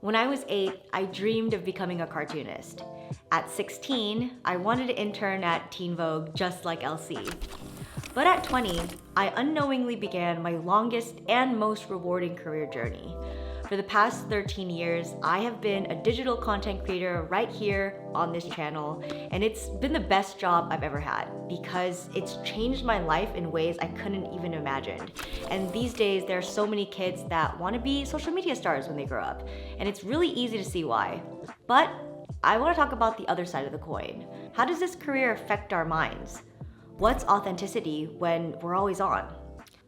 When I was 8, I dreamed of becoming a cartoonist. At 16, I wanted to intern at Teen Vogue just like Elsie. But at 20, I unknowingly began my longest and most rewarding career journey. For the past 13 years, I have been a digital content creator right here on this channel, and it's been the best job I've ever had because it's changed my life in ways I couldn't even imagine. And these days, there are so many kids that want to be social media stars when they grow up, and it's really easy to see why. But I want to talk about the other side of the coin. How does this career affect our minds? What's authenticity when we're always on?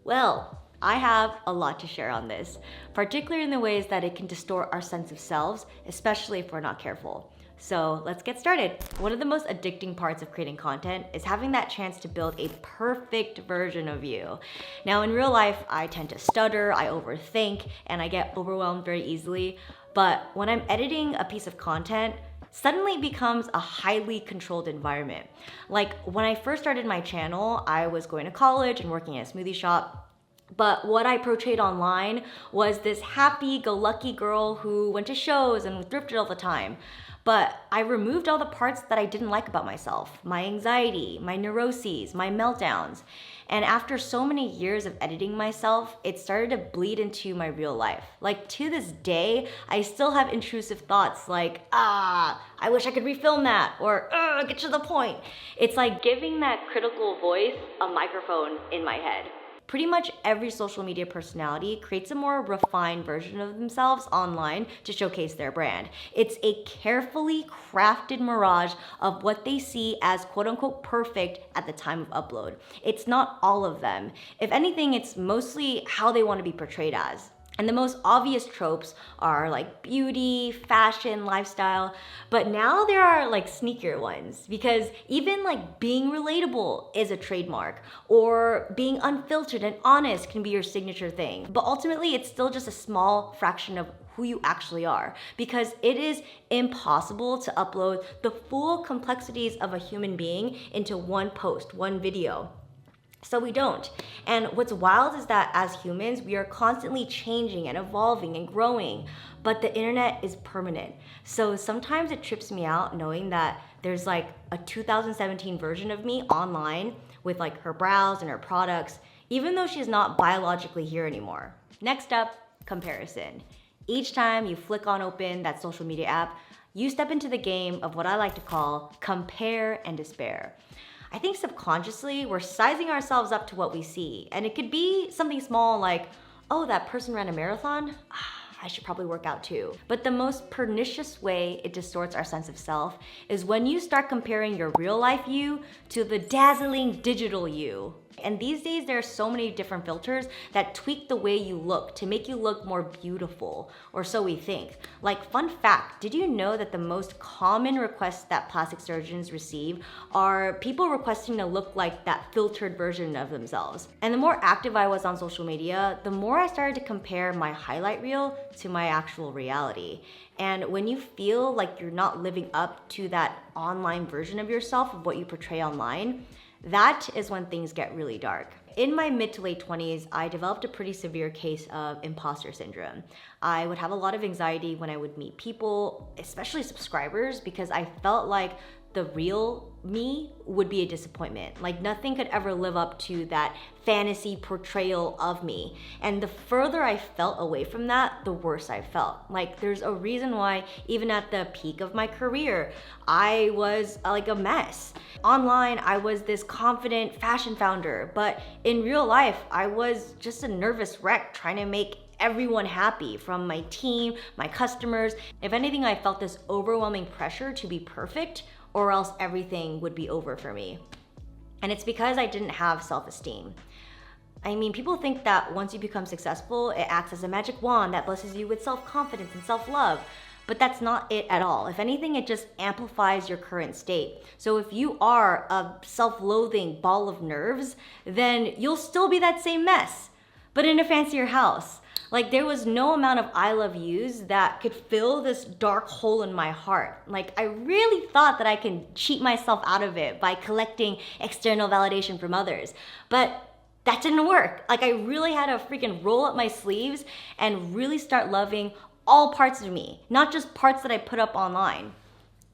Well, I have a lot to share on this, particularly in the ways that it can distort our sense of selves, especially if we're not careful. So let's get started. One of the most addicting parts of creating content is having that chance to build a perfect version of you. Now in real life, I tend to stutter, I overthink, and I get overwhelmed very easily. But when I'm editing a piece of content, suddenly it becomes a highly controlled environment. Like when I first started my channel, I was going to college and working at a smoothie shop. But what I portrayed online was this happy-go-lucky girl who went to shows and thrifted all the time. But I removed all the parts that I didn't like about myself, my anxiety, my neuroses, my meltdowns. And after so many years of editing myself, it started to bleed into my real life. Like to this day, I still have intrusive thoughts like, I wish I could refilm that, or get to the point. It's like giving that critical voice a microphone in my head. Pretty much every social media personality creates a more refined version of themselves online to showcase their brand. It's a carefully crafted mirage of what they see as quote unquote perfect at the time of upload. It's not all of them. If anything, it's mostly how they want to be portrayed as. And the most obvious tropes are like beauty, fashion, lifestyle, but now there are like sneakier ones because even like being relatable is a trademark, or being unfiltered and honest can be your signature thing. But ultimately, it's still just a small fraction of who you actually are because it is impossible to upload the full complexities of a human being into one post, one video. So we don't. And what's wild is that as humans, we are constantly changing and evolving and growing, but the internet is permanent. So sometimes it trips me out knowing that there's like a 2017 version of me online with like her brows and her products, even though she's not biologically here anymore. Next up, comparison. Each time you flick on open that social media app, you step into the game of what I like to call compare and despair. I think subconsciously we're sizing ourselves up to what we see. And it could be something small like, oh, that person ran a marathon? I should probably work out too. But the most pernicious way it distorts our sense of self is when you start comparing your real life you to the dazzling digital you. And these days there are so many different filters that tweak the way you look to make you look more beautiful, or so we think. Like fun fact, did you know that the most common requests that plastic surgeons receive are people requesting to look like that filtered version of themselves? And the more active I was on social media, the more I started to compare my highlight reel to my actual reality. And when you feel like you're not living up to that online version of yourself, of what you portray online, that is when things get really dark. In my mid to late 20s, I developed a pretty severe case of imposter syndrome. I would have a lot of anxiety when I would meet people, especially subscribers, because I felt like the real me would be a disappointment. Like nothing could ever live up to that fantasy portrayal of me. And the further I felt away from that, the worse I felt. Like there's a reason why even at the peak of my career, I was like a mess. Online, I was this confident fashion founder, but in real life, I was just a nervous wreck trying to make everyone happy, from my team, my customers. If anything, I felt this overwhelming pressure to be perfect, or else everything would be over for me. And it's because I didn't have self-esteem. I mean, people think that once you become successful, it acts as a magic wand that blesses you with self-confidence and self-love. But that's not it at all. If anything, it just amplifies your current state. So if you are a self-loathing ball of nerves, then you'll still be that same mess, but in a fancier house. Like there was no amount of I love yous that could fill this dark hole in my heart. Like I really thought that I can cheat myself out of it by collecting external validation from others. But that didn't work. Like I really had to freaking roll up my sleeves and really start loving all parts of me, not just parts that I put up online.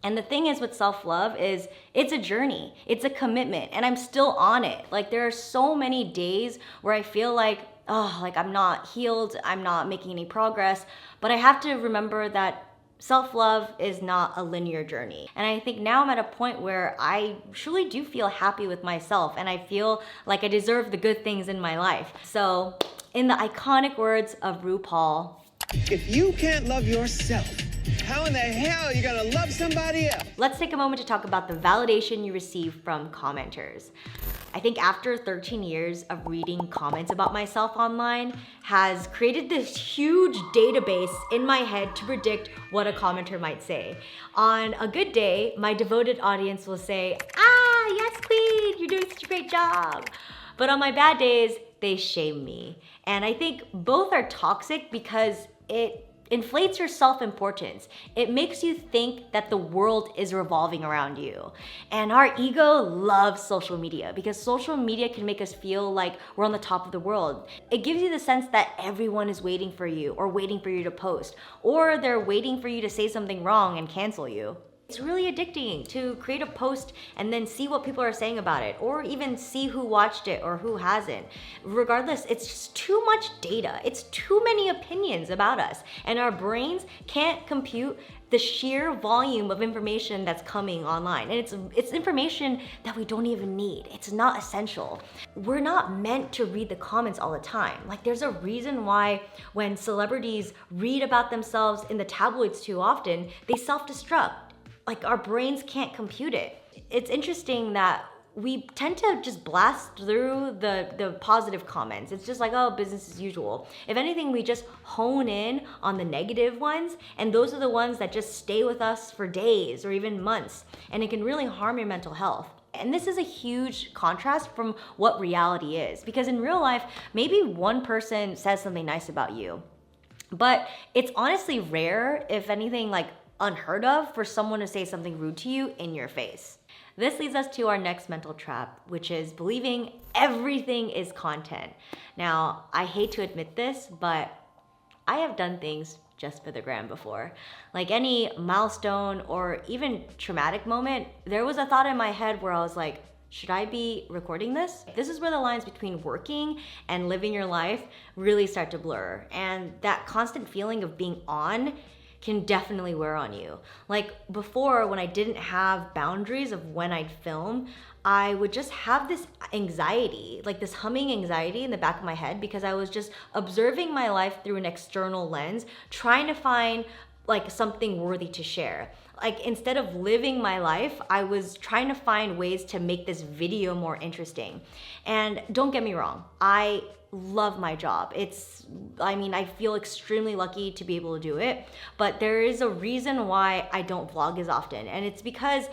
And the thing is with self-love is it's a journey, it's a commitment, and I'm still on it. Like there are so many days where I feel like, oh, like I'm not healed, I'm not making any progress, but I have to remember that self-love is not a linear journey. And I think now I'm at a point where I truly do feel happy with myself and I feel like I deserve the good things in my life. So in the iconic words of RuPaul, if you can't love yourself, how in the hell are you gonna love somebody else? Let's take a moment to talk about the validation you receive from commenters. I think after 13 years of reading comments about myself online has created this huge database in my head to predict what a commenter might say. On a good day, my devoted audience will say, "Ah, yes, queen, you're doing such a great job." But on my bad days, they shame me. And I think both are toxic because it inflates your self-importance. It makes you think that the world is revolving around you. And our ego loves social media because social media can make us feel like we're on the top of the world. It gives you the sense that everyone is waiting for you or waiting for you to post, or they're waiting for you to say something wrong and cancel you. It's really addicting to create a post and then see what people are saying about it, or even see who watched it or who hasn't. Regardless, it's just too much data. It's too many opinions about us, and our brains can't compute the sheer volume of information that's coming online. And it's information that we don't even need. It's not essential. We're not meant to read the comments all the time. Like there's a reason why when celebrities read about themselves in the tabloids too often, they self-destruct. Like our brains can't compute it. It's interesting that we tend to just blast through the positive comments. It's just like, oh, business as usual. If anything, we just hone in on the negative ones, and those are the ones that just stay with us for days or even months, and it can really harm your mental health. And this is a huge contrast from what reality is, because in real life, maybe one person says something nice about you, but it's honestly rare, if anything, like unheard of, for someone to say something rude to you in your face. This leads us to our next mental trap, which is believing everything is content. Now, I hate to admit this, but I have done things just for the gram before. Like any milestone or even traumatic moment, there was a thought in my head where I was like, should I be recording this? This is where the lines between working and living your life really start to blur. And that constant feeling of being on can definitely wear on you. Like before, when I didn't have boundaries of when I'd film, I would just have this anxiety, like this humming anxiety in the back of my head, because I was just observing my life through an external lens, trying to find like something worthy to share. Like instead of living my life, I was trying to find ways to make this video more interesting. And don't get me wrong, I love my job. I feel extremely lucky to be able to do it, but there is a reason why I don't vlog as often. And it's because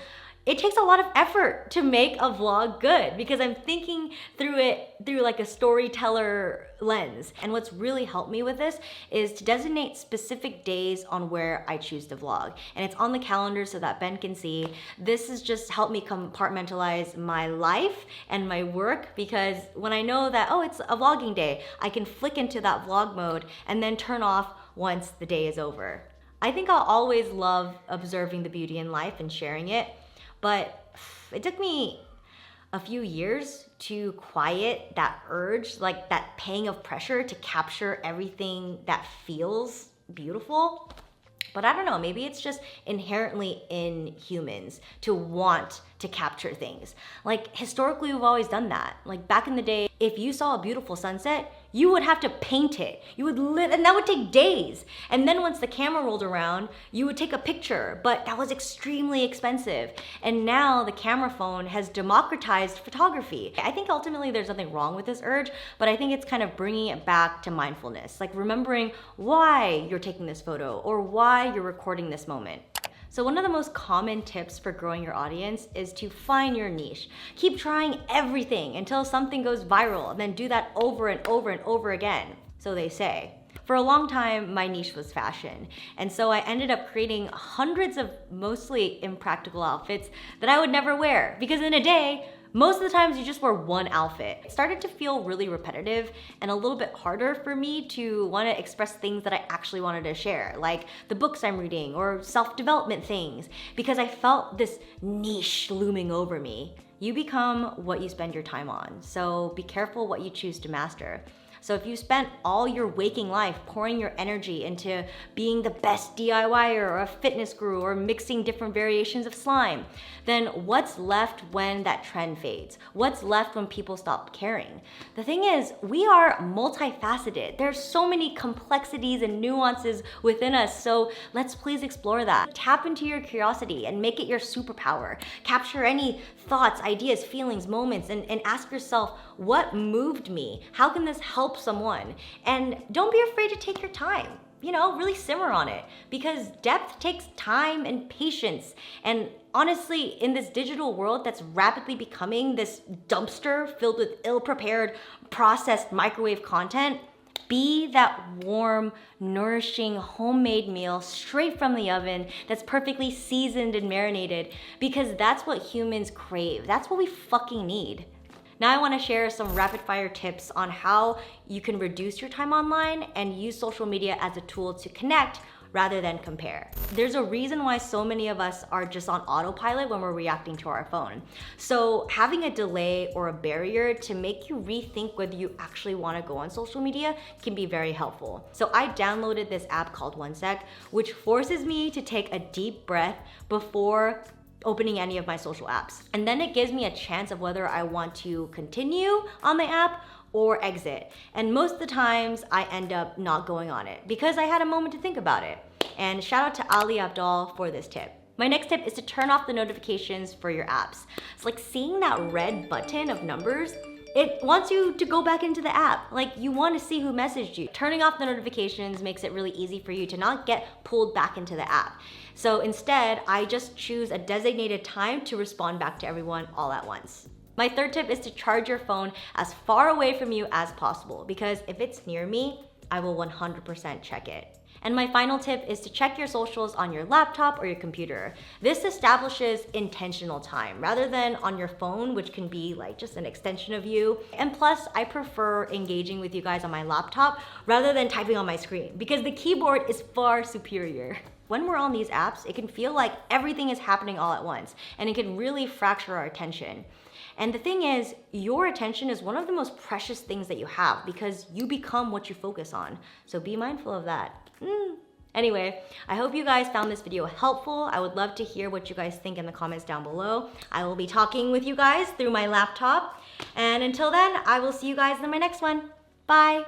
it takes a lot of effort to make a vlog good, because I'm thinking through it through like a storyteller lens. And what's really helped me with this is to designate specific days on where I choose to vlog. And it's on the calendar so that Ben can see. This has just helped me compartmentalize my life and my work, because when I know that, oh, it's a vlogging day, I can flick into that vlog mode and then turn off once the day is over. I think I'll always love observing the beauty in life and sharing it, but it took me a few years to quiet that urge, like that pang of pressure to capture everything that feels beautiful. But I don't know, maybe it's just inherently in humans to want to capture things. Like historically, we've always done that. Like back in the day, if you saw a beautiful sunset, you would have to paint it. And that would take days. And then once the camera rolled around, you would take a picture, but that was extremely expensive. And now the camera phone has democratized photography. I think ultimately there's nothing wrong with this urge, but I think it's kind of bringing it back to mindfulness, like remembering why you're taking this photo or why you're recording this moment. So one of the most common tips for growing your audience is to find your niche. Keep trying everything until something goes viral, and then do that over and over and over again, so they say. For a long time, my niche was fashion. And so I ended up creating hundreds of mostly impractical outfits that I would never wear, because in a day, Most of the times you just wear one outfit. It started to feel really repetitive and a little bit harder for me to want to express things that I actually wanted to share, like the books I'm reading or self-development things, because I felt this niche looming over me. You become what you spend your time on, so be careful what you choose to master. So if you spent all your waking life pouring your energy into being the best DIYer or a fitness guru or mixing different variations of slime, then what's left when that trend fades? What's left when people stop caring? The thing is, we are multifaceted. There's so many complexities and nuances within us, so let's please explore that. Tap into your curiosity and make it your superpower. Capture any thoughts, ideas, feelings, moments, and ask yourself, what moved me? How can this help someone? And don't be afraid to take your time. Really simmer on it, because depth takes time and patience. And honestly, in this digital world that's rapidly becoming this dumpster filled with ill-prepared, processed microwave content, be that warm, nourishing, homemade meal straight from the oven that's perfectly seasoned and marinated, because that's what humans crave. That's what we fucking need. Now I want to share some rapid fire tips on how you can reduce your time online and use social media as a tool to connect rather than compare. There's a reason why so many of us are just on autopilot when we're reacting to our phone. So having a delay or a barrier to make you rethink whether you actually want to go on social media can be very helpful. So I downloaded this app called OneSec, which forces me to take a deep breath before opening any of my social apps. And then it gives me a chance of whether I want to continue on the app or exit. And most of the times I end up not going on it because I had a moment to think about it. And shout out to Ali Abdal for this tip. My next tip is to turn off the notifications for your apps. It's like seeing that red button of numbers. It wants you to go back into the app. Like, you want to see who messaged you. Turning off the notifications makes it really easy for you to not get pulled back into the app. So instead, I just choose a designated time to respond back to everyone all at once. My third tip is to charge your phone as far away from you as possible, because if it's near me, I will 100% check it. And my final tip is to check your socials on your laptop or your computer. This establishes intentional time rather than on your phone, which can be like just an extension of you. And plus, I prefer engaging with you guys on my laptop rather than typing on my screen, because the keyboard is far superior. When we're on these apps, it can feel like everything is happening all at once, and it can really fracture our attention. And the thing is, your attention is one of the most precious things that you have, because you become what you focus on. So be mindful of that. Anyway, I hope you guys found this video helpful. I would love to hear what you guys think in the comments down below. I will be talking with you guys through my laptop. And until then, I will see you guys in my next one. Bye.